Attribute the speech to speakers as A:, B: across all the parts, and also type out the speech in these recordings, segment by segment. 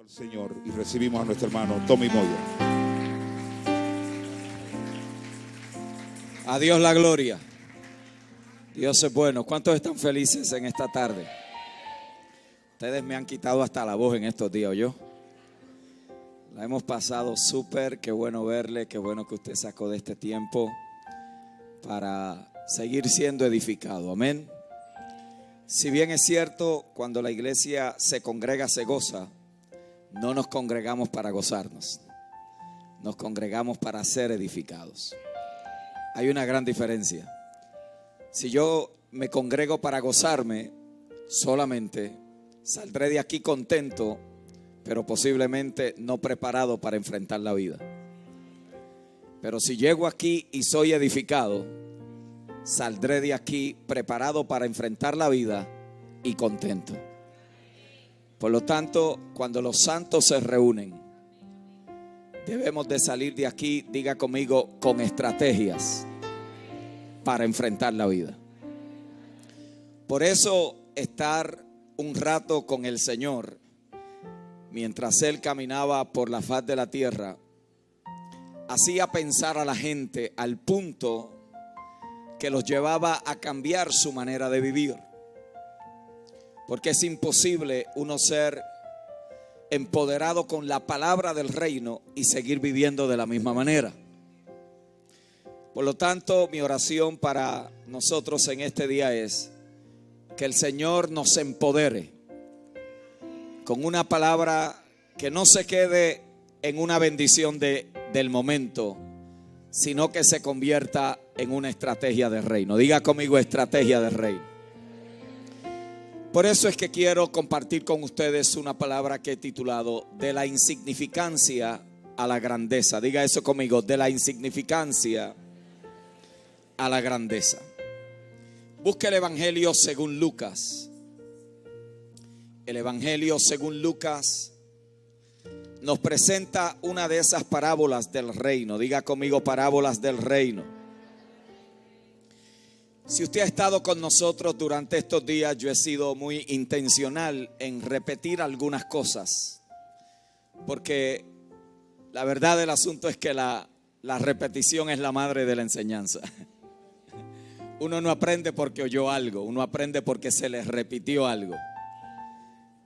A: al Señor y recibimos a nuestro hermano Tommy Moya.
B: A Dios la gloria. Dios es bueno. ¿Cuántos están felices en esta tarde? Ustedes me han quitado hasta la voz en estos días, ¿oyó? La hemos pasado súper. Qué bueno verle. Qué bueno que usted sacó de este tiempo para seguir siendo edificado. Amén. Si bien es cierto, cuando la iglesia se congrega, se goza, no nos congregamos para gozarnos. Nos congregamos para ser edificados. Hay una gran diferencia. Si yo me congrego para gozarme, solamente saldré de aquí contento, pero posiblemente no preparado para enfrentar la vida. Pero si llego aquí y soy edificado, saldré de aquí preparado para enfrentar la vida y contento. Por lo tanto, cuando los santos se reúnen, debemos de salir de aquí, diga conmigo, con estrategias para enfrentar la vida. Por eso, estar un rato con el Señor, mientras Él caminaba por la faz de la tierra, hacía pensar a la gente al punto que los llevaba a cambiar su manera de vivir. Porque es imposible uno ser empoderado con la palabra del reino y seguir viviendo de la misma manera. Por lo tanto, mi oración para nosotros en este día es que el Señor nos empodere con una palabra que no se quede en una bendición del momento, sino que se convierta en una estrategia de reino. Diga conmigo, estrategia de reino. Por eso es que quiero compartir con ustedes una palabra que he titulado de la insignificancia a la grandeza. Diga eso conmigo, de la insignificancia a la grandeza. Busque el Evangelio según Lucas. El Evangelio según Lucas nos presenta una de esas parábolas del reino. Diga conmigo, parábolas del reino. Si usted ha estado con nosotros durante estos días, yo he sido muy intencional en repetir algunas cosas, porque la verdad del asunto es que la repetición es la madre de la enseñanza. Uno no aprende porque oyó algo, uno aprende porque se le repitió algo.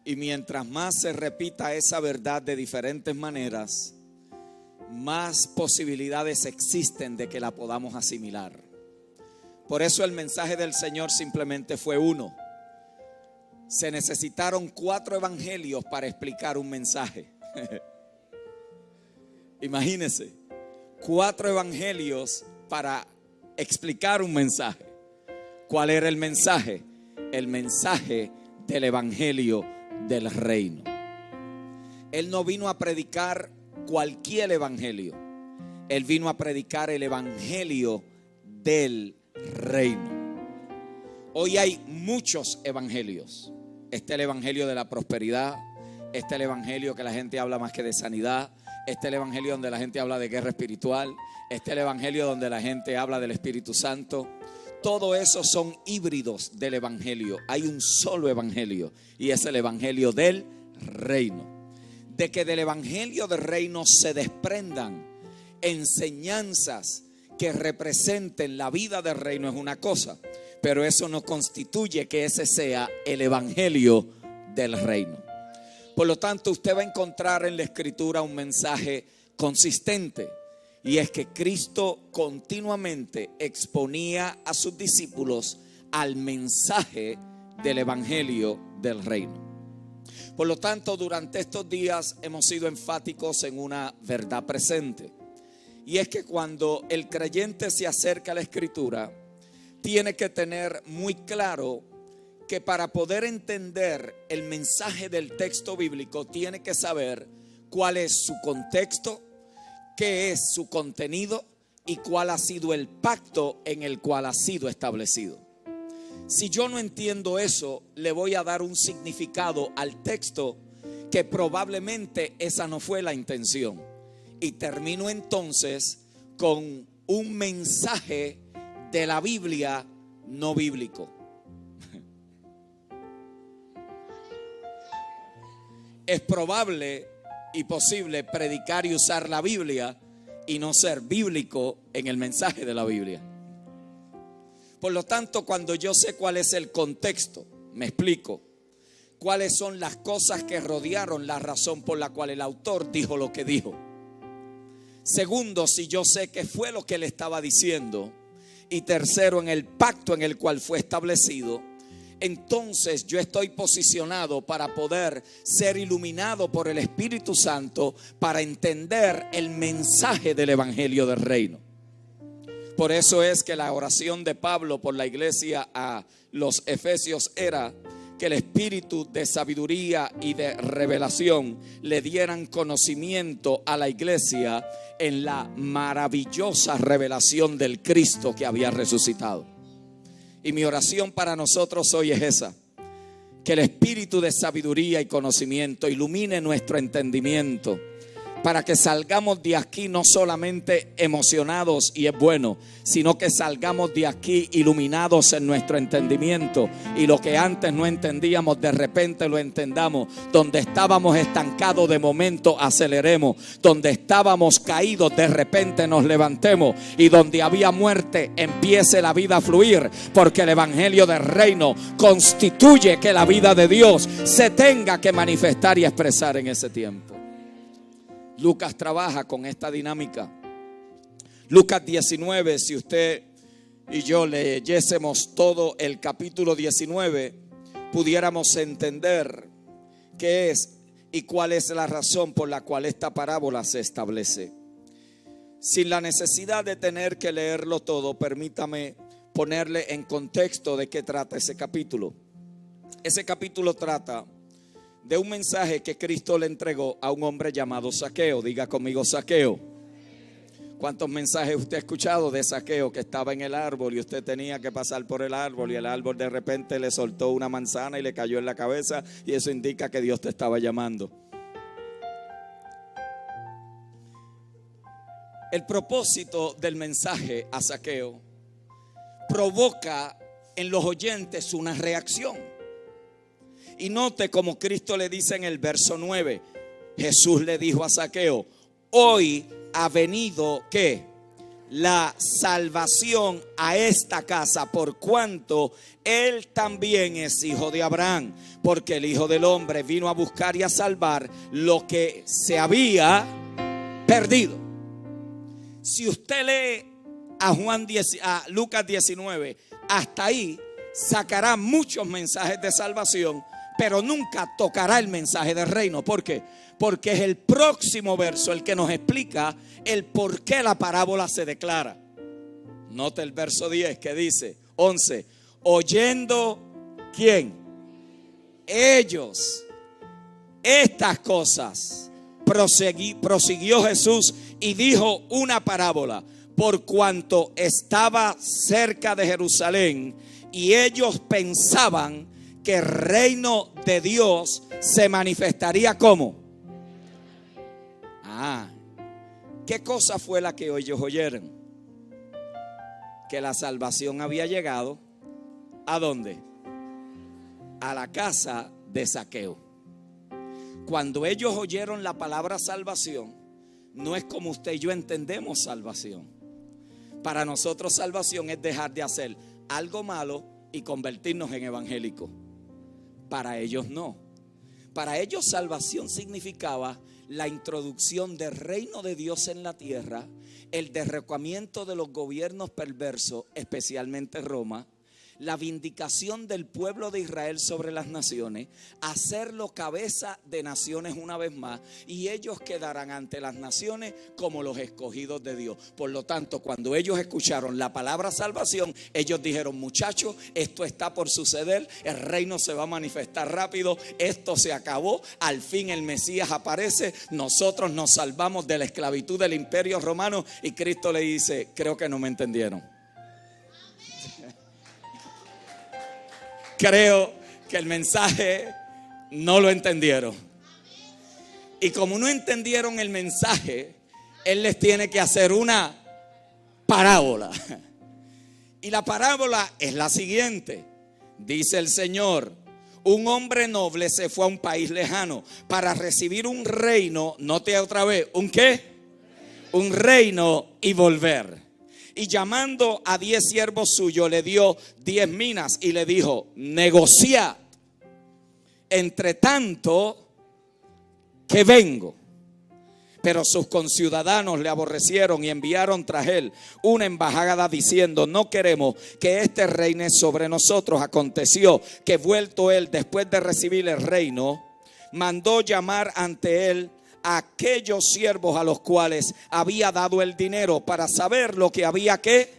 B: Y mientras más se repita esa verdad de diferentes maneras, más posibilidades existen de que la podamos asimilar. Por eso el mensaje del Señor simplemente fue uno. Se necesitaron 4 evangelios para explicar un mensaje. Imagínense, 4 evangelios para explicar un mensaje. ¿Cuál era el mensaje? El mensaje del evangelio del reino. Él no vino a predicar cualquier evangelio. Él vino a predicar el evangelio del reino. Hoy hay muchos evangelios. Este es el evangelio de la prosperidad. Este es el evangelio que la gente habla más que de sanidad. Este es el evangelio donde la gente habla de guerra espiritual. Este es el evangelio donde la gente habla del Espíritu Santo. Todo eso son híbridos del evangelio. Hay un solo evangelio y es el evangelio del reino. De que del evangelio del reino se desprendan enseñanzas que representen la vida del reino es una cosa, pero eso no constituye que ese sea el evangelio del reino. Por lo tanto, usted va a encontrar en la escritura un mensaje consistente. Y es que Cristo continuamente exponía a sus discípulos al mensaje del evangelio del reino. Por lo tanto, durante estos días hemos sido enfáticos en una verdad presente. Y es que cuando el creyente se acerca a la escritura, tiene que tener muy claro que para poder entender el mensaje del texto bíblico, tiene que saber cuál es su contexto, qué es su contenido y cuál ha sido el pacto en el cual ha sido establecido. Si yo no entiendo eso, le voy a dar un significado al texto que probablemente esa no fue la intención. Y termino entonces con un mensaje de la Biblia no bíblico. es probable y posible predicar y usar la Biblia y no ser bíblico en el mensaje de la Biblia. Por lo tanto, cuando yo sé cuál es el contexto, me explico, cuáles son las cosas que rodearon la razón por la cual el autor dijo lo que dijo. Segundo, si yo sé qué fue lo que él estaba diciendo. Y tercero, en el pacto en el cual fue establecido, entonces yo estoy posicionado para poder ser iluminado por el Espíritu Santo para entender el mensaje del Evangelio del Reino. Por eso es que la oración de Pablo por la iglesia a los Efesios era que el espíritu de sabiduría y de revelación le dieran conocimiento a la iglesia en la maravillosa revelación del Cristo que había resucitado. Y mi oración para nosotros hoy es esa: que el espíritu de sabiduría y conocimiento ilumine nuestro entendimiento, para que salgamos de aquí no solamente emocionados y es bueno, sino que salgamos de aquí iluminados en nuestro entendimiento, y lo que antes no entendíamos de repente lo entendamos. Donde estábamos estancados de momento aceleremos, donde estábamos caídos de repente nos levantemos, y donde había muerte empiece la vida a fluir, porque el Evangelio del Reino constituye que la vida de Dios se tenga que manifestar y expresar en ese tiempo. Lucas trabaja con esta dinámica. Lucas 19, si usted y yo leyésemos todo el capítulo 19, pudiéramos entender qué es y cuál es la razón por la cual esta parábola se establece. Sin la necesidad de tener que leerlo todo, permítame ponerle en contexto de qué trata ese capítulo. Ese capítulo trata de un mensaje que Cristo le entregó a un hombre llamado Zaqueo. Diga conmigo, Zaqueo. ¿Cuántos mensajes usted ha escuchado de Zaqueo, que estaba en el árbol y usted tenía que pasar por el árbol y el árbol de repente le soltó una manzana y le cayó en la cabeza, y eso indica que Dios te estaba llamando? El propósito del mensaje a Zaqueo provoca en los oyentes una reacción. Y note como Cristo le dice en el verso 9, Jesús le dijo a Zaqueo: hoy ha venido ¿qué? La salvación a esta casa, por cuanto él también es hijo de Abraham, porque el Hijo del Hombre vino a buscar y a salvar lo que se había perdido. Si usted lee a Lucas 19, hasta ahí sacará muchos mensajes de salvación, pero nunca tocará el mensaje del reino. ¿Por qué? Porque es el próximo verso el que nos explica el por qué la parábola se declara. Note el verso 10 que dice, 11, oyendo ¿quién? Ellos estas cosas, prosiguió Jesús y dijo una parábola, por cuanto estaba cerca de Jerusalén y ellos pensaban que el reino de Dios se manifestaría ¿cómo? ¿Qué cosa fue la que ellos oyeron? Que la salvación había llegado ¿a dónde? A la casa de Zaqueo. Cuando ellos oyeron la palabra salvación, no es como usted y yo entendemos salvación. Para nosotros salvación es dejar de hacer algo malo y convertirnos en evangélicos. Para ellos no. Para ellos salvación significaba la introducción del reino de Dios en la tierra, el derrocamiento de los gobiernos perversos, especialmente Roma, la vindicación del pueblo de Israel sobre las naciones, hacerlo cabeza de naciones una vez más, y ellos quedarán ante las naciones como los escogidos de Dios. Por lo tanto, cuando ellos escucharon la palabra salvación, ellos dijeron: muchachos, esto está por suceder, el reino se va a manifestar rápido, esto se acabó, al fin el Mesías aparece, nosotros nos salvamos de la esclavitud del imperio romano. Y Cristo le dice: creo que no me entendieron. Creo que el mensaje no lo entendieron. Y como no entendieron el mensaje, Él les tiene que hacer una parábola. Y la parábola es la siguiente. Dice el Señor: un hombre noble se fue a un país lejano para recibir un reino, note otra vez, ¿un qué? Un reino y volver. Y llamando a 10 siervos suyos, le dio 10 minas y le dijo: negociad, entre tanto que vengo. Pero sus conciudadanos le aborrecieron y enviaron tras él una embajada diciendo: no queremos que este reine sobre nosotros. Aconteció que vuelto él después de recibir el reino, mandó llamar ante él a aquellos siervos a los cuales había dado el dinero para saber lo que había que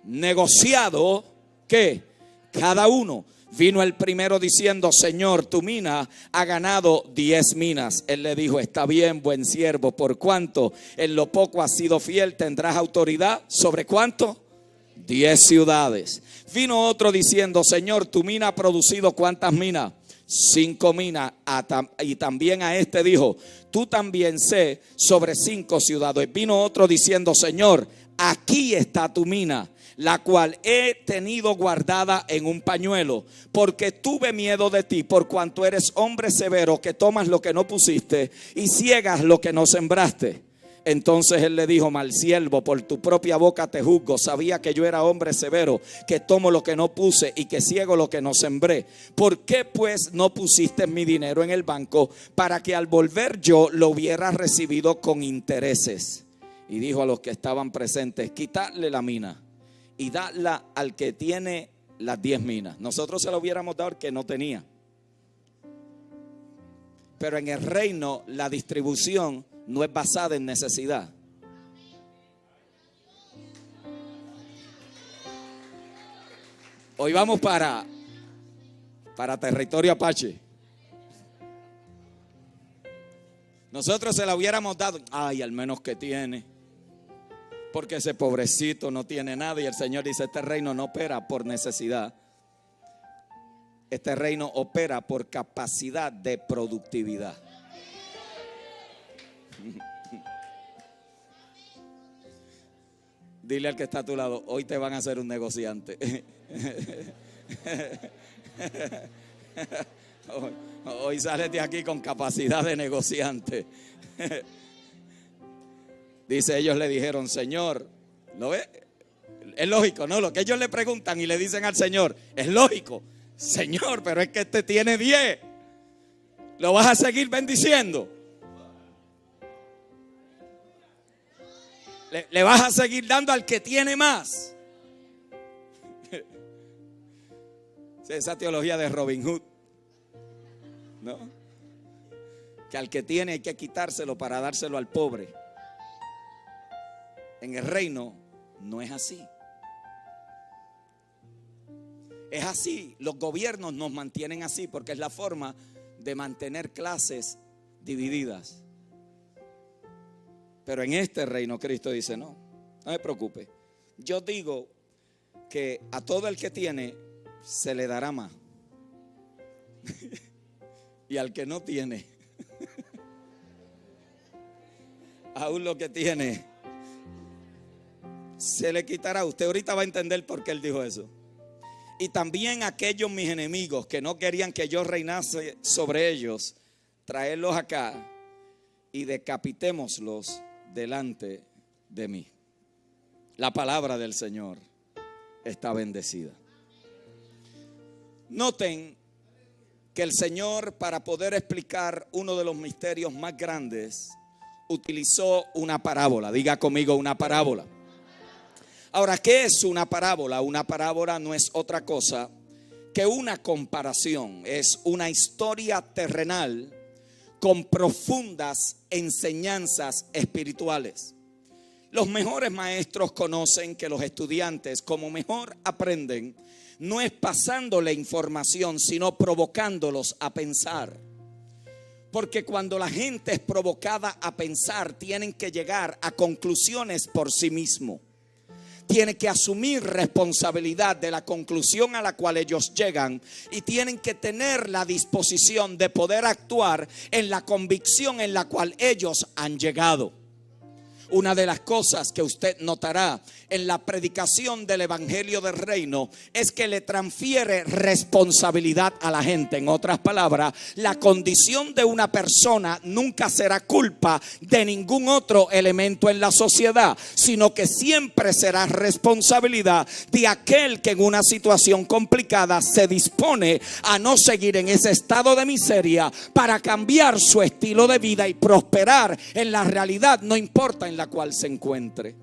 B: negociado, que cada uno. Vino el primero diciendo: Señor, tu mina ha ganado 10 minas. Él le dijo: está bien, buen siervo, por cuanto en lo poco has sido fiel, tendrás autoridad sobre ¿cuánto? 10 ciudades. Vino otro diciendo: Señor, tu mina ha producido ¿cuántas minas? 5 minas. Y también a este dijo: tú también sé sobre 5 ciudades. Vino otro diciendo: Señor, aquí está tu mina, la cual he tenido guardada en un pañuelo, porque tuve miedo de ti, por cuanto eres hombre severo, que tomas lo que no pusiste y ciegas lo que no sembraste. Entonces él le dijo: mal siervo, por tu propia boca te juzgo. Sabía que yo era hombre severo, que tomo lo que no puse y que ciego lo que no sembré. ¿Por qué pues no pusiste mi dinero en el banco, para que al volver yo lo hubiera recibido con intereses? Y dijo a los que estaban presentes: quitadle la mina y dadla al que tiene las 10 minas. Nosotros se la hubiéramos dado al que no tenía. Pero en el reino la distribución no es basada en necesidad. Hoy vamos para territorio Apache. Nosotros se la hubiéramos dado: ay, al menos que tiene, porque ese pobrecito no tiene nada. Y el Señor dice: este reino no opera por necesidad. Este reino opera por capacidad de productividad. Dile al que está a tu lado: hoy te van a hacer un negociante. Hoy sales de aquí con capacidad de negociante. Dice: ellos le dijeron: Señor, ¿lo ve? Es lógico, ¿no? Lo que ellos le preguntan y le dicen al Señor es lógico. Señor, pero es que este tiene 10. ¿Lo vas a seguir bendiciendo? ¿Le vas a seguir dando al que tiene más? Esa teología de Robin Hood, ¿no? Que al que tiene hay que quitárselo para dárselo al pobre. En el reino no es así. Es así. Los gobiernos nos mantienen así porque es la forma de mantener clases divididas. Pero en este reino Cristo dice: no se preocupe. Yo digo que a todo el que tiene se le dará más. Y al que no tiene, aún lo que tiene se le quitará. Usted ahorita va a entender por qué él dijo eso. Y también aquellos mis enemigos que no querían que yo reinase sobre ellos, traerlos acá y decapitémoslos delante de mí. La palabra del Señor está bendecida. Noten que el Señor, para poder explicar uno de los misterios más grandes, utilizó una parábola. Diga conmigo: una parábola. Ahora, ¿qué es una parábola? Una parábola no es otra cosa que una comparación. Es una historia terrenal con profundas enseñanzas espirituales. Los mejores maestros conocen que los estudiantes, como mejor aprenden, no es pasándole información, sino provocándolos a pensar. Porque cuando la gente es provocada a pensar, tienen que llegar a conclusiones por sí mismos. Tiene que asumir responsabilidad de la conclusión a la cual ellos llegan y tienen que tener la disposición de poder actuar en la convicción en la cual ellos han llegado. Una de las cosas que usted notará en la predicación del evangelio del reino es que le transfiere responsabilidad a la gente. En otras palabras, la condición de una persona nunca será culpa de ningún otro elemento en la sociedad, sino que siempre será responsabilidad de aquel que en una situación complicada se dispone a no seguir en ese estado de miseria para cambiar su estilo de vida y prosperar en la realidad, no importa en la cual se encuentre.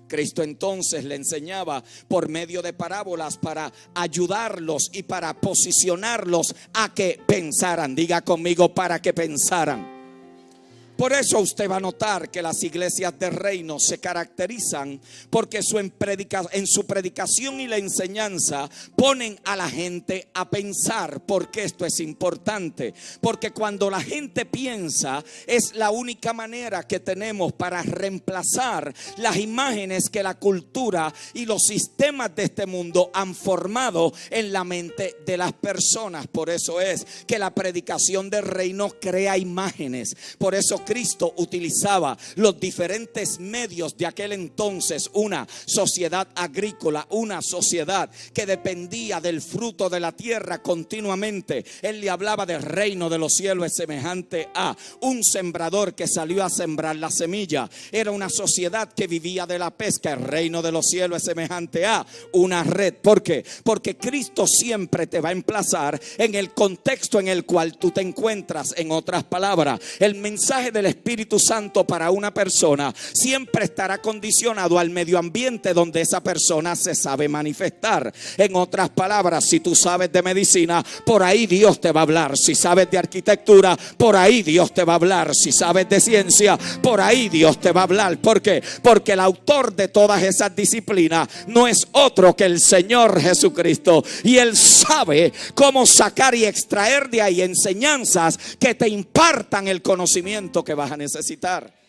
B: Cristo entonces le enseñaba por medio de parábolas para ayudarlos y para posicionarlos a que pensaran. Diga conmigo, para que pensaran. Por eso usted va a notar que las iglesias del reino se caracterizan porque en su predicación y la enseñanza ponen a la gente a pensar. Porque esto es importante, porque cuando la gente piensa es la única manera que tenemos para reemplazar las imágenes que la cultura y los sistemas de este mundo han formado en la mente de las personas. Por eso es que la predicación del reino crea imágenes. Por eso Cristo utilizaba los diferentes medios de aquel entonces, una sociedad agrícola, una sociedad que dependía del fruto de la tierra continuamente. Él le hablaba del reino de los cielos, es semejante a un sembrador que salió a sembrar la semilla. Era una sociedad que vivía de la pesca. El reino de los cielos es semejante a una red. ¿Por qué? Porque Cristo siempre te va a emplazar en el contexto en el cual tú te encuentras. En otras palabras, el mensaje del Espíritu Santo para una persona siempre estará condicionado al medio ambiente donde esa persona se sabe manifestar. En otras palabras, si tú sabes de medicina, por ahí Dios te va a hablar. Si sabes de arquitectura, por ahí Dios te va a hablar. Si sabes de ciencia, por ahí Dios te va a hablar. ¿Por qué? Porque el autor de todas esas disciplinas no es otro que el Señor Jesucristo, y Él sabe cómo sacar y extraer de ahí enseñanzas que te impartan el conocimiento que vas a necesitar.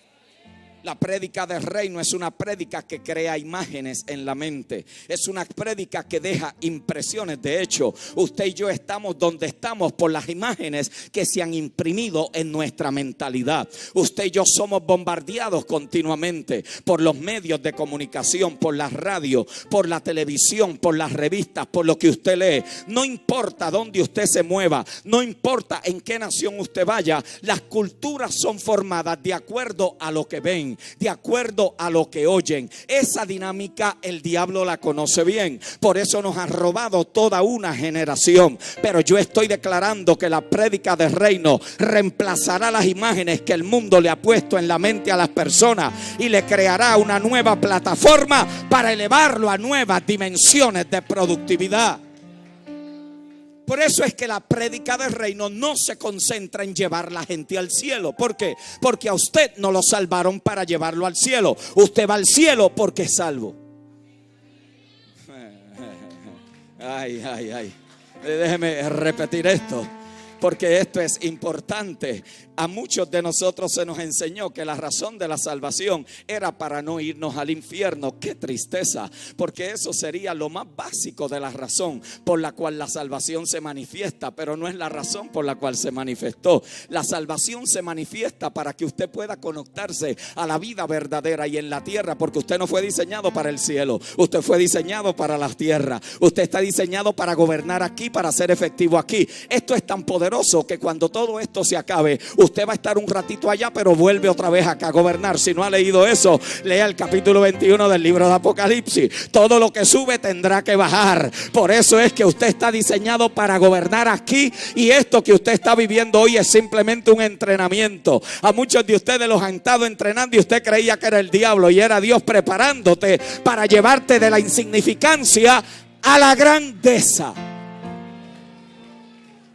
B: La prédica del reino es una prédica que crea imágenes en la mente. Es una prédica que deja impresiones. De hecho, usted y yo estamos donde estamos por las imágenes que se han imprimido en nuestra mentalidad. Usted y yo somos bombardeados continuamente por los medios de comunicación, por la radio, por la televisión, por las revistas, por lo que usted lee. No importa dónde usted se mueva, no importa en qué nación usted vaya, las culturas son formadas de acuerdo a lo que ven, de acuerdo a lo que oyen. Esa dinámica el diablo la conoce bien. Por eso nos ha robado toda una generación. Pero yo estoy declarando que la prédica del reino reemplazará las imágenes que el mundo le ha puesto en la mente a las personas y le creará una nueva plataforma para elevarlo a nuevas dimensiones de productividad. Por eso es que la prédica del reino no se concentra en llevar la gente al cielo. ¿Por qué? Porque a usted no lo salvaron para llevarlo al cielo. Usted va al cielo porque es salvo. Ay. Déjeme repetir esto, porque esto es importante. A muchos de nosotros se nos enseñó que la razón de la salvación era para no irnos al infierno. Qué tristeza, porque eso sería lo más básico de la razón por la cual la salvación se manifiesta, pero no es la razón por la cual se manifestó. La salvación se manifiesta para que usted pueda conectarse a la vida verdadera y en la tierra, porque usted no fue diseñado para el cielo, usted fue diseñado para la tierra. Usted está diseñado para gobernar aquí, para ser efectivo aquí. Esto es tan poderoso que cuando todo esto se acabe, usted va a estar un ratito allá, pero vuelve otra vez acá a gobernar. Si no ha leído eso, lea el capítulo 21 del libro de Apocalipsis. Todo lo que sube tendrá que bajar. Por eso es que usted está diseñado para gobernar aquí, y esto que usted está viviendo hoy es simplemente un entrenamiento. A muchos de ustedes los han estado entrenando y usted creía que era el diablo, y era Dios preparándote para llevarte de la insignificancia a la grandeza.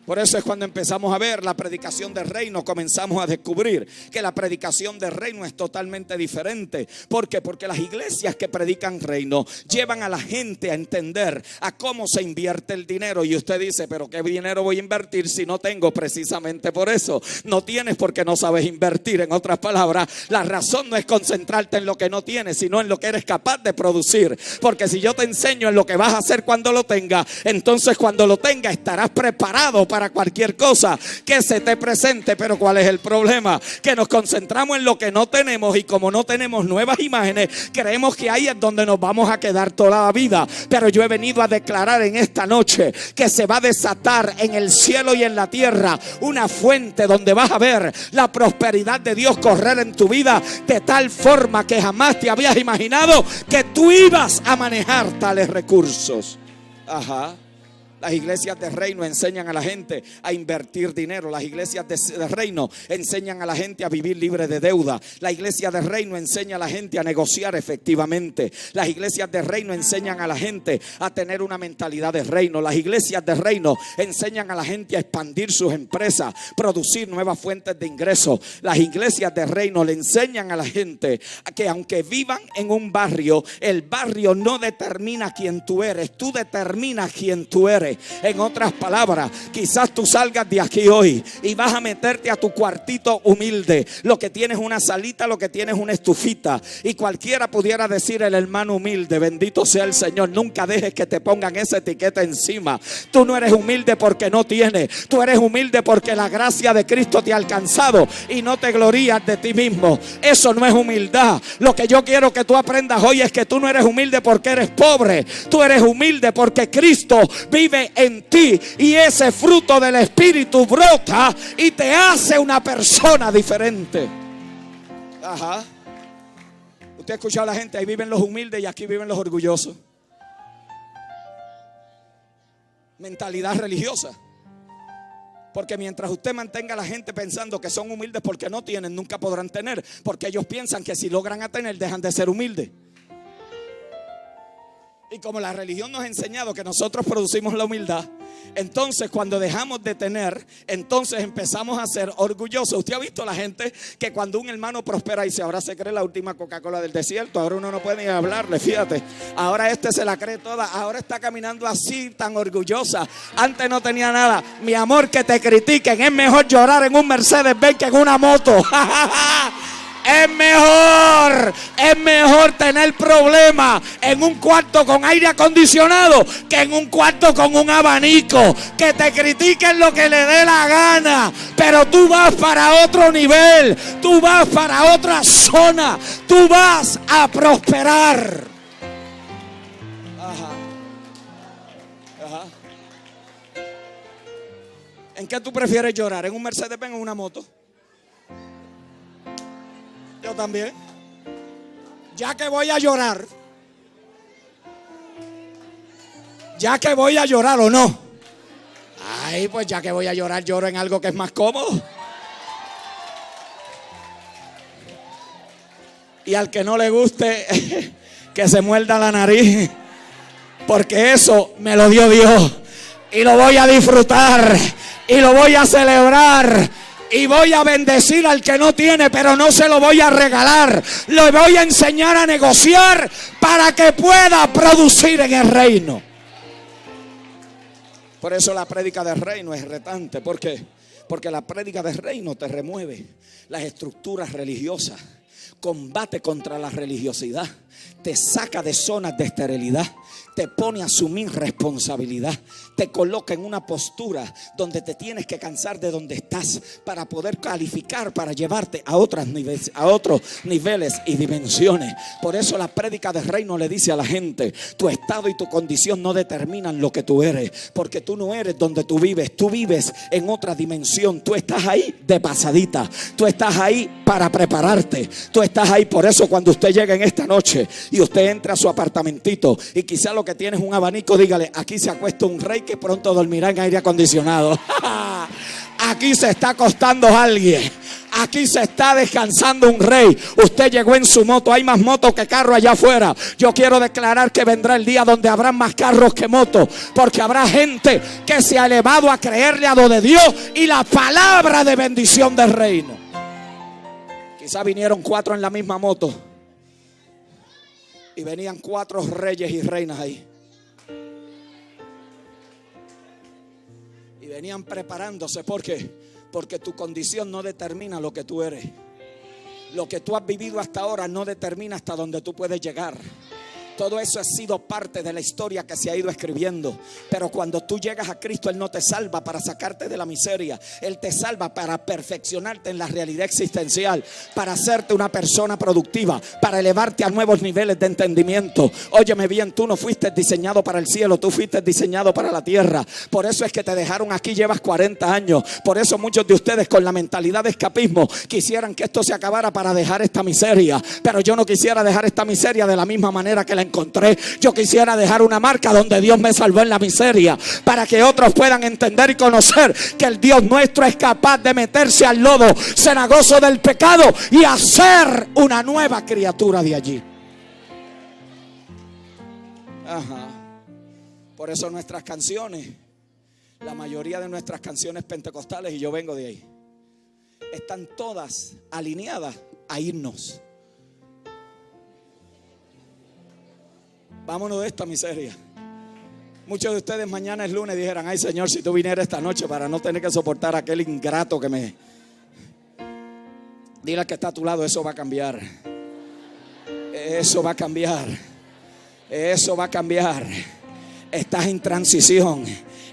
B: Por eso es cuando empezamos a ver la predicación del reino, comenzamos a descubrir que la predicación del reino es totalmente diferente. ¿Por qué? Porque las iglesias que predican reino llevan a la gente a entender a cómo se invierte el dinero. Y usted dice, pero ¿qué dinero voy a invertir si no tengo? Precisamente por eso. No tienes porque no sabes invertir. En otras palabras, la razón no es concentrarte en lo que no tienes, sino en lo que eres capaz de producir. Porque si yo te enseño en lo que vas a hacer cuando lo tengas, entonces cuando lo tengas estarás preparado para para cualquier cosa que se te presente. Pero ¿cuál es el problema? Que nos concentramos en lo que no tenemos, y como no tenemos nuevas imágenes, creemos que ahí es donde nos vamos a quedar toda la vida. Pero yo he venido a declarar en esta noche que se va a desatar en el cielo y en la tierra una fuente donde vas a ver la prosperidad de Dios correr en tu vida de tal forma que jamás te habías imaginado que tú ibas a manejar tales recursos. Ajá. Las iglesias de reino enseñan a la gente a invertir dinero. Las iglesias de reino enseñan a la gente a vivir libre de deuda. La iglesia de reino enseña a la gente a negociar efectivamente. Las iglesias de reino enseñan a la gente a tener una mentalidad de reino. Las iglesias de reino enseñan a la gente a expandir sus empresas, producir nuevas fuentes de ingresos. Las iglesias de reino le enseñan a la gente a que aunque vivan en un barrio, el barrio no determina quién tú eres, tú determinas quién tú eres. En otras palabras, quizás tú salgas de aquí hoy y vas a meterte a tu cuartito humilde. Lo que tienes una salita, lo que tienes una estufita. Y cualquiera pudiera decir: el hermano humilde, bendito sea el Señor. Nunca dejes que te pongan esa etiqueta encima. Tú no eres humilde porque no tienes. Tú eres humilde porque la gracia de Cristo te ha alcanzado y no te glorías de ti mismo. Eso no es humildad. Lo que yo quiero que tú aprendas hoy es que tú no eres humilde porque eres pobre. Tú eres humilde porque Cristo vive en ti, y ese fruto del Espíritu brota y te hace una persona diferente. Ajá. Usted ha escuchado a la gente: ahí viven los humildes y aquí viven los orgullosos. Mentalidad religiosa. Porque mientras usted mantenga a la gente pensando que son humildes porque no tienen, nunca podrán tener, porque ellos piensan que si logran a tener, dejan de ser humildes. Y como la religión nos ha enseñado que nosotros producimos la humildad, entonces cuando dejamos de tener, entonces empezamos a ser orgullosos. Usted ha visto la gente que cuando un hermano prospera dice: ahora se cree la última Coca-Cola del desierto, ahora uno no puede ni hablarle, fíjate. Ahora este se la cree toda, ahora está caminando así tan orgullosa. Antes no tenía nada. Mi amor, que te critiquen. Es mejor llorar en un Mercedes-Benz que en una moto. Es mejor tener problemas en un cuarto con aire acondicionado que en un cuarto con un abanico. Que te critiquen lo que le dé la gana, pero tú vas para otro nivel, tú vas para otra zona, tú vas a prosperar. Ajá. Ajá. ¿En qué tú prefieres llorar? ¿En un Mercedes-Benz o en una moto? Yo también. Ya que voy a llorar, o no. Ay, pues ya que voy a llorar, lloro en algo que es más cómodo. Y al que no le guste, que se muerda la nariz, porque eso me lo dio Dios y lo voy a disfrutar y lo voy a celebrar. Y voy a bendecir al que no tiene, pero no se lo voy a regalar. Le voy a enseñar a negociar para que pueda producir en el reino. Por eso la prédica del reino es retante. ¿Por qué? Porque la prédica del reino te remueve las estructuras religiosas, combate contra la religiosidad, te saca de zonas de esterilidad, te pone a asumir responsabilidad, te coloca en una postura donde te tienes que cansar de donde estás para poder calificar, para llevarte a otros niveles y dimensiones. Por eso la prédica del reino le dice a la gente: tu estado y tu condición no determinan lo que tú eres, porque tú no eres donde tú vives en otra dimensión. Tú estás ahí de pasadita, tú estás ahí para prepararte, tú estás ahí. Por eso cuando usted llega en esta noche y usted entra a su apartamentito y quizá lo que tiene es un abanico, dígale: aquí se acuesta un rey que pronto dormirá en aire acondicionado. Aquí se está acostando alguien. Aquí se está descansando un rey. Usted llegó en su moto. Hay más motos que carros allá afuera. Yo quiero declarar que vendrá el día donde habrá más carros que motos, porque habrá gente que se ha elevado a creerle a lo de Dios y la palabra de bendición del reino. Quizá vinieron 4 en la misma moto y venían 4 reyes y reinas ahí. Y venían preparándose. ¿Por qué? Porque tu condición no determina lo que tú eres. Lo que tú has vivido hasta ahora no determina hasta dónde tú puedes llegar. Todo eso ha sido parte de la historia que se ha ido escribiendo. Pero cuando tú llegas a Cristo, Él no te salva para sacarte de la miseria. Él te salva para perfeccionarte en la realidad existencial, para hacerte una persona productiva, para elevarte a nuevos niveles de entendimiento. Óyeme bien, tú no fuiste diseñado para el cielo, tú fuiste diseñado para la tierra. Por eso es que te dejaron aquí, llevas 40 años. Por eso muchos de ustedes con la mentalidad de escapismo quisieran que esto se acabara para dejar esta miseria. Pero yo no quisiera dejar esta miseria de la misma manera que la encontré. Yo quisiera dejar una marca donde Dios me salvó en la miseria, para que otros puedan entender y conocer que el Dios nuestro es capaz de meterse al lodo cenagoso del pecado y hacer una nueva criatura de allí. Ajá. Por eso nuestras canciones, la mayoría de nuestras canciones pentecostales, y yo vengo de ahí, están todas alineadas a himnos. Vámonos de esta miseria. Muchos de ustedes mañana es lunes dijeran: ay Señor, si tú vinieras esta noche para no tener que soportar a aquel ingrato que me... Dile al que está a tu lado, eso va a cambiar. Eso va a cambiar. Eso va a cambiar. Estás en transición.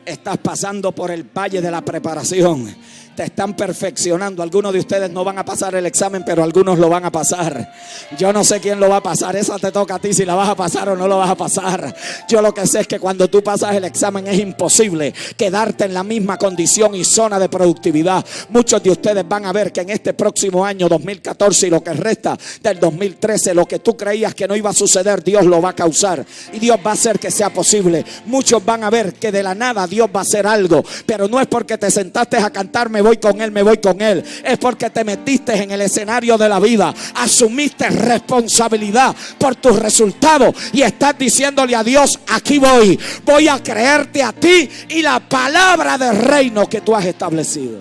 B: Estás pasando por el valle de la preparación. Te están perfeccionando. Algunos de ustedes no van a pasar el examen, pero algunos lo van a pasar. Yo no sé quién lo va a pasar. Esa te toca a ti, si la vas a pasar o no lo vas a pasar. Yo lo que sé es que cuando tú pasas el examen es imposible quedarte en la misma condición y zona de productividad. Muchos de ustedes van a ver que en este próximo año 2014 y lo que resta del 2013, lo que tú creías que no iba a suceder, Dios lo va a causar y Dios va a hacer que sea posible. Muchos van a ver que de la nada Dios va a hacer algo, pero no es porque te sentaste a cantar me voy con él, me voy con él. Es porque te metiste en el escenario de la vida, asumiste responsabilidad por tus resultados y estás diciéndole a Dios: aquí voy a creerte a ti y la palabra del reino que tú has establecido.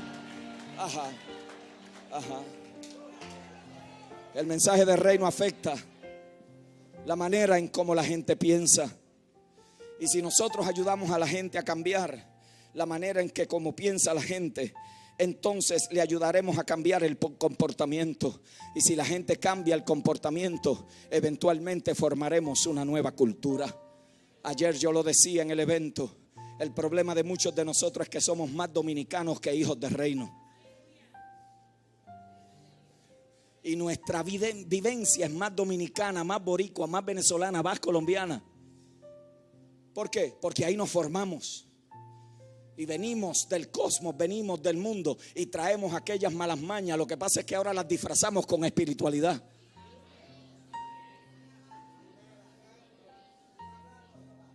B: Ajá. El mensaje del reino afecta la manera en cómo la gente piensa. Y si nosotros ayudamos a la gente a cambiar la manera en que como piensa la gente, entonces le ayudaremos a cambiar el comportamiento. Y si la gente cambia el comportamiento, eventualmente formaremos una nueva cultura. Ayer yo lo decía en el evento: el problema de muchos de nosotros es que somos más dominicanos que hijos de reino. Y nuestra vivencia es más dominicana, más boricua, más venezolana, más colombiana. ¿Por qué? Porque ahí nos formamos. Y venimos del cosmos, venimos del mundo y traemos aquellas malas mañas. Lo que pasa es que ahora las disfrazamos con espiritualidad.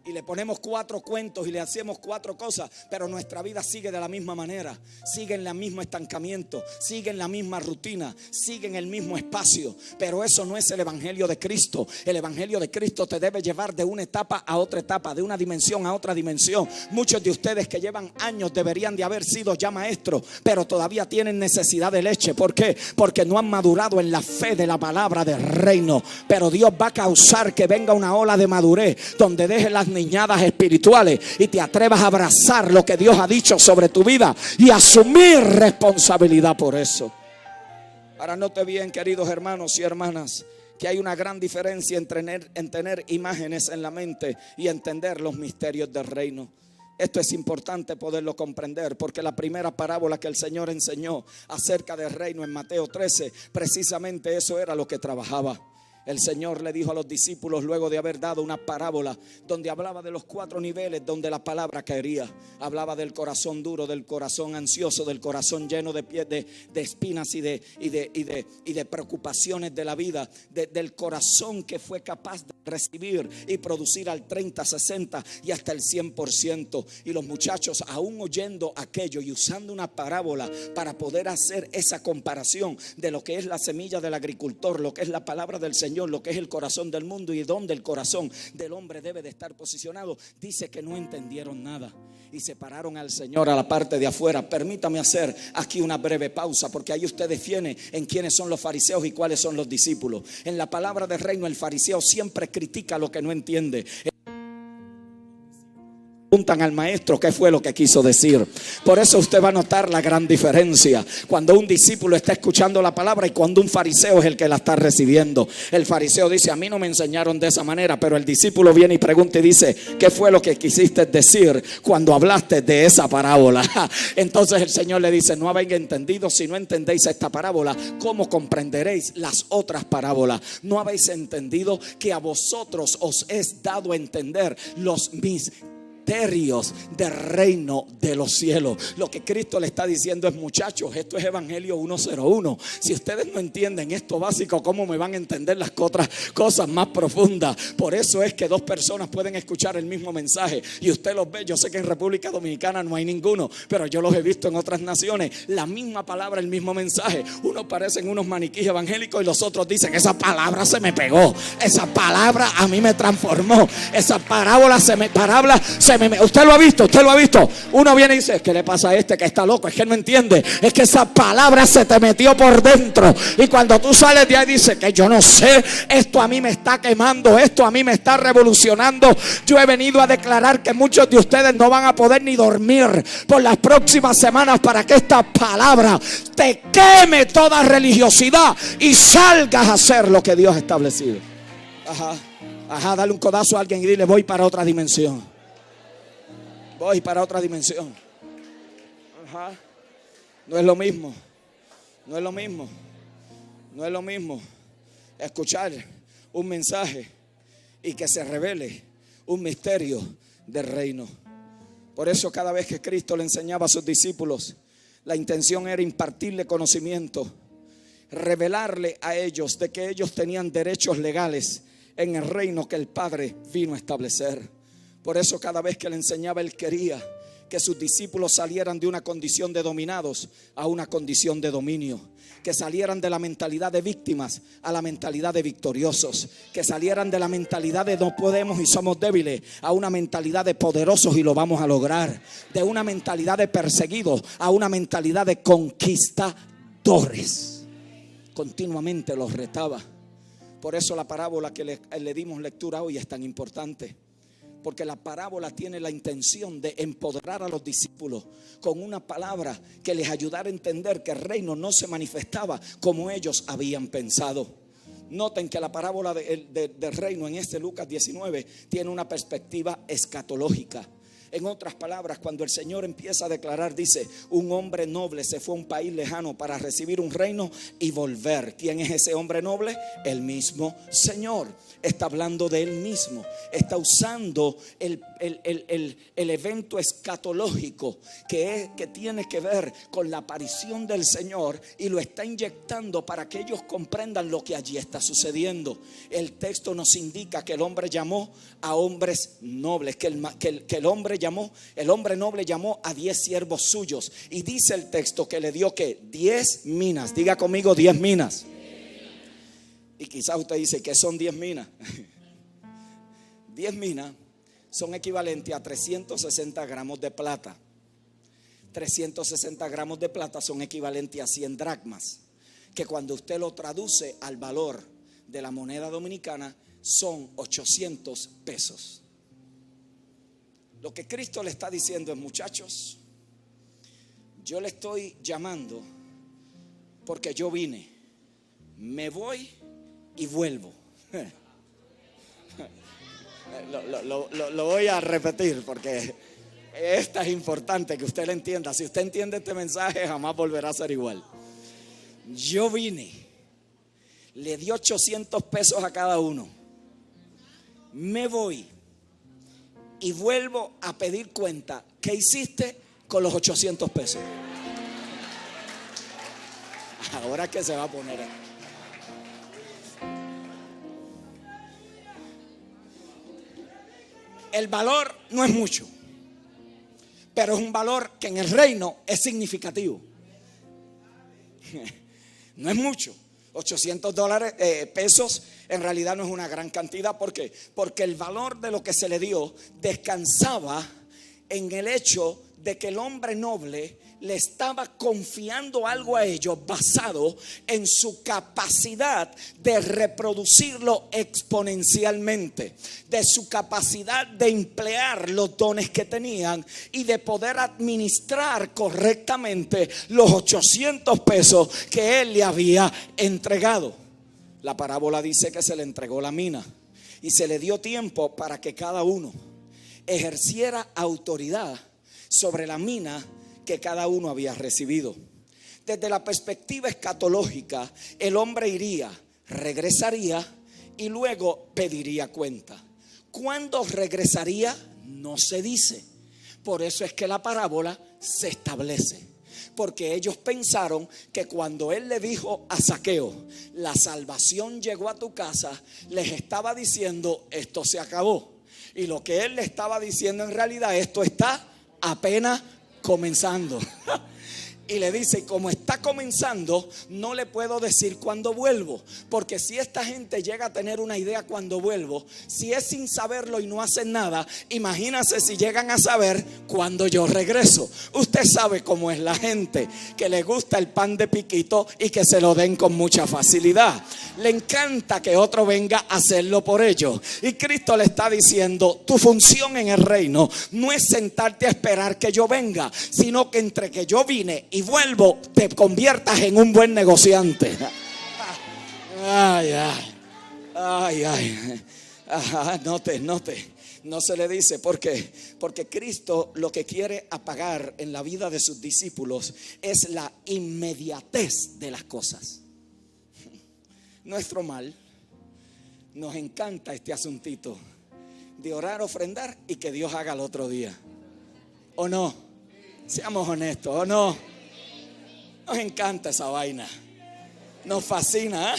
B: Y le ponemos 4 cuentos y le hacemos 4 cosas, pero nuestra vida sigue de la misma manera. Sigue en el mismo estancamiento, sigue en la misma rutina, sigue en el mismo espacio. Pero eso no es el evangelio de Cristo. El evangelio de Cristo te debe llevar de una etapa a otra etapa, de una dimensión a otra dimensión. Muchos de ustedes que llevan años deberían de haber sido ya maestros, pero todavía tienen necesidad de leche. ¿Por qué? Porque no han madurado en la fe de la palabra del reino. Pero Dios va a causar que venga una ola de madurez donde dejes las niñadas espirituales y te atrevas a abrazar lo que Dios ha dicho sobre tu vida y asumir responsabilidad por eso. Ahora note bien, queridos hermanos y hermanas, que hay una gran diferencia en tener imágenes en la mente y entender los misterios del reino. Esto es importante poderlo comprender, porque la primera parábola que el Señor enseñó acerca del reino en Mateo 13, precisamente eso era lo que trabajaba. El Señor le dijo a los discípulos, luego de haber dado una parábola donde hablaba de los 4 niveles donde la palabra caería. Hablaba del corazón duro, del corazón ansioso, del corazón lleno de espinas y de preocupaciones de la vida, del corazón que fue capaz de recibir y producir al 30, 60 y hasta el 100%. Y los muchachos, aún oyendo aquello y usando una parábola para poder hacer esa comparación de lo que es la semilla del agricultor, lo que es la palabra del Señor, lo que es el corazón del mundo y donde el corazón del hombre debe de estar posicionado, dice que no entendieron nada y se pararon al Señor a la parte de afuera. Permítame hacer aquí una breve pausa, porque ahí usted define en quiénes son los fariseos y cuáles son los discípulos. En la palabra del reino, el fariseo siempre critica lo que no entiende. preguntan al maestro qué fue lo que quiso decir. Por eso usted va a notar la gran diferencia cuando un discípulo está escuchando la palabra y cuando un fariseo es el que la está recibiendo. El fariseo dice: a mí no me enseñaron de esa manera, pero el discípulo viene y pregunta y dice: ¿qué fue lo que quisiste decir cuando hablaste de esa parábola? Entonces el Señor le dice: no habéis entendido. Si no entendéis esta parábola, ¿cómo comprenderéis las otras parábolas? No habéis entendido que a vosotros os es dado a entender los misterios del reino de los cielos. Lo que Cristo le está diciendo es: muchachos, esto es Evangelio 101. Si ustedes no entienden esto básico, ¿cómo me van a entender las otras cosas más profundas? Por eso es que dos personas pueden escuchar el mismo mensaje y usted los ve. Yo sé que en República Dominicana no hay ninguno, pero yo los he visto en otras naciones. La misma palabra, el mismo mensaje. Unos parecen unos maniquíes evangélicos y los otros dicen: esa palabra se me pegó, esa palabra a mí me transformó, esa parábola usted lo ha visto, usted lo ha visto. Uno viene y dice: ¿qué le pasa a este que está loco? Es que él no entiende. Es que esa palabra se te metió por dentro. Y cuando tú sales de ahí dices: que yo no sé, esto a mí me está quemando, esto a mí me está revolucionando. Yo he venido a declarar que muchos de ustedes no van a poder ni dormir por las próximas semanas para que esta palabra te queme toda religiosidad y salgas a hacer lo que Dios ha establecido. Ajá, dale un codazo a alguien y dile: voy para otra dimensión. Voy para otra dimensión. Ajá. No es lo mismo. No es lo mismo. No es lo mismo escuchar un mensaje y que se revele un misterio del reino. Por eso cada vez que Cristo le enseñaba a sus discípulos, la intención era impartirle conocimiento, revelarle a ellos de que ellos tenían derechos legales en el reino que el Padre vino a establecer. Por eso cada vez que le enseñaba, él quería que sus discípulos salieran de una condición de dominados a una condición de dominio. Que salieran de la mentalidad de víctimas a la mentalidad de victoriosos. Que salieran de la mentalidad de no podemos y somos débiles a una mentalidad de poderosos y lo vamos a lograr. De una mentalidad de perseguidos a una mentalidad de conquistadores. Continuamente los retaba. Por eso la parábola que le dimos lectura hoy es tan importante. Porque la parábola tiene la intención de empoderar a los discípulos con una palabra que les ayudara a entender que el reino no se manifestaba como ellos habían pensado. Noten que la parábola del reino en Lucas 19 tiene una perspectiva escatológica. En otras palabras, cuando el Señor empieza a declarar, dice: un hombre noble se fue a un país lejano para recibir un reino y volver. ¿Quién es ese hombre noble? El mismo Señor. Está hablando de él mismo. Está usando el evento escatológico que tiene que ver con la aparición del Señor y lo está inyectando para que ellos comprendan lo que allí está sucediendo. El texto nos indica que el hombre llamó a hombres nobles, que el hombre noble llamó a 10 siervos suyos. Y dice el texto que le dio que 10 minas. Diga conmigo: 10 minas. Y quizás usted dice: ¿qué son 10 minas? 10 minas son equivalentes a 360 gramos de plata. 360 gramos de plata son equivalentes a 100 dracmas. Que cuando usted lo traduce al valor de la moneda dominicana son 800 pesos. Lo que Cristo le está diciendo es: muchachos, yo le estoy llamando porque yo vine, me voy y vuelvo. Lo voy a repetir porque esta es importante que usted lo entienda. Si usted entiende este mensaje, jamás volverá a ser igual. Yo vine, le di 800 pesos a cada uno, me voy y vuelvo a pedir cuenta. ¿Qué hiciste con los 800 pesos? Ahora que se va a poner. El valor no es mucho, pero es un valor que en el reino es significativo. No es mucho. $800 pesos en realidad no es una gran cantidad. ¿Por qué? Porque el valor de lo que se le dio descansaba en el hecho de que el hombre noble
C: le estaba confiando algo a ellos basado en su capacidad de reproducirlo exponencialmente, de su capacidad de emplear los dones que tenían y de poder administrar correctamente los 800 pesos que él le había entregado. La parábola dice que se le entregó la mina y se le dio tiempo para que cada uno ejerciera autoridad sobre la mina que cada uno había recibido. Desde la perspectiva escatológica, el hombre iría, regresaría y luego pediría cuenta. ¿Cuándo regresaría? No se dice. Por eso es que la parábola se establece. Porque ellos pensaron que cuando él le dijo a Zaqueo, la salvación llegó a tu casa, les estaba diciendo, esto se acabó. Y lo que él le estaba diciendo en realidad, esto está apenas comenzando. Y le dice, como está comenzando, no le puedo decir cuándo vuelvo, porque si esta gente llega a tener una idea cuando vuelvo, si es sin saberlo y no hacen nada, imagínense si llegan a saber cuándo yo regreso. Usted sabe cómo es la gente, que le gusta el pan de piquito y que se lo den con mucha facilidad. Le encanta que otro venga a hacerlo por ellos. Y Cristo le está diciendo, tu función en el reino no es sentarte a esperar que yo venga, sino que entre que yo vine y vuelvo, te conviertas en un buen negociante. Ay, ay, ay, ay. Ajá, note. No se le dice, ¿por qué? Porque Cristo lo que quiere apagar en la vida de sus discípulos es la inmediatez de las cosas. Nuestro mal, nos encanta este asuntito de orar, ofrendar y que Dios haga el otro día. ¿O no? Seamos honestos, ¿o no? Nos encanta esa vaina. Nos fascina, ¿eh?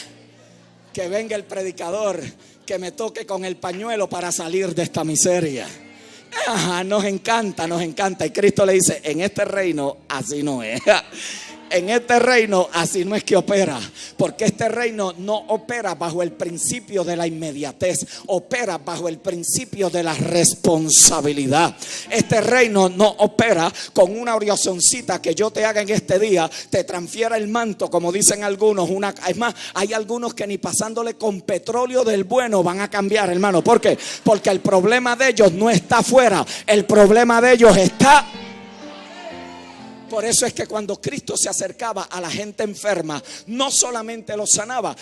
C: Que venga el predicador, que me toque con el pañuelo para salir de esta miseria. Ajá, nos encanta. Y Cristo le dice, en este reino así no es. En este reino así no es que opera, porque este reino no opera bajo el principio de la inmediatez, opera bajo el principio de la responsabilidad. Este reino no opera con una oracioncita que yo te haga en este día, te transfiera el manto, como dicen algunos. Es más, hay algunos que ni pasándole con petróleo del bueno van a cambiar, hermano. ¿Por qué? Porque el problema de ellos no está afuera, el problema de ellos está. Por eso es que cuando Cristo se acercaba a la gente enferma, no solamente los sanaba,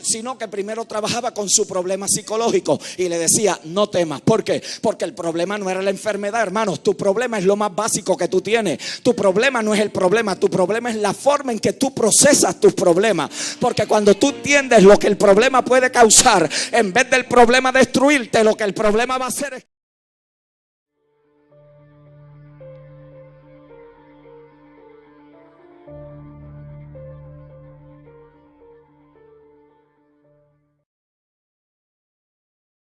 C: sino que primero trabajaba con su problema psicológico y le decía, no temas. ¿Por qué? Porque el problema no era la enfermedad, hermanos. Tu problema es lo más básico que tú tienes. Tu problema no es el problema, tu problema es la forma en que tú procesas tus problemas. Porque cuando tú entiendes lo que el problema puede causar, en vez del problema destruirte, lo que el problema va a hacer es